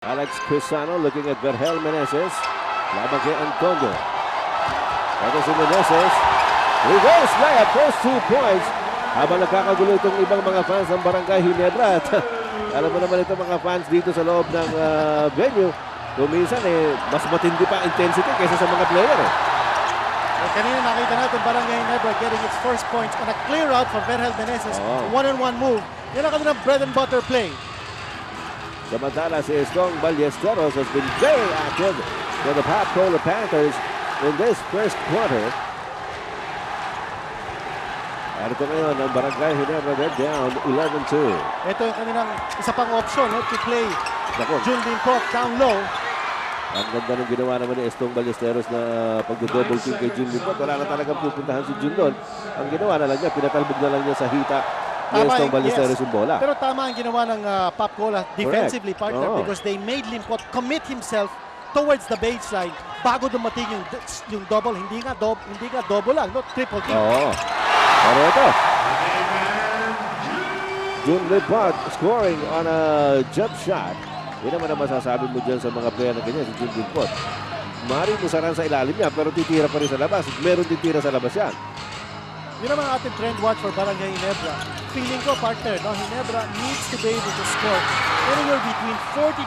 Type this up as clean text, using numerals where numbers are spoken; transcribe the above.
Alex Crisano looking at Vergel Meneses. Laban kay Antonio. Ito si Meneses. Reverse layup, first 2 points. Habang nagkakagulo itong ibang mga fans ng Barangay Ginebra. At alam mo naman itong mga fans dito sa loob ng venue. Kuminsan mas matindi pa intensity kaysa sa mga player Kanina nakita natin Barangay Ginebra getting its first points on a clear out for Vergel Meneses. One-on-one move. Yan ang kanilang bread and butter play. Samantala si Escong Ballesteros has been very active for the Pop-Cola Panthers in this first quarter. At ito ngayon ang Barangay Ginebra, they're down 11-2. Ito yung kanilang isa pang option to play Junlin Pop down low. Ang ganda ng ginawa naman ni Escong Ballesteros na pagdo-double team kay Junlin Pop. Wala na talagang pupuntahan si Jun doon. Ang ginawa na lang niya, pinatalbog na lang niya sa hita ni Escong Ballesteros yung bola. Pero tama ang ginawa ng Pop-Cola defensively, partner, because they made Limpot commit himself towards the baseline bago dumating yung double. Hindi nga double lang, no? Triple team. Pero ito, Junlin Pop scoring on a jump shot. Yan naman ang masasabi mo dyan sa mga player na ganyan, si Junlin Pop. Maaaring musaran sa ilalim niya, pero titira pa rin sa labas. Meron titira sa labas yan. Yun naman ang ating trend watch for Barangay Ginebra. Feeling ko, partner, Ginebra needs to be able to score anywhere between 40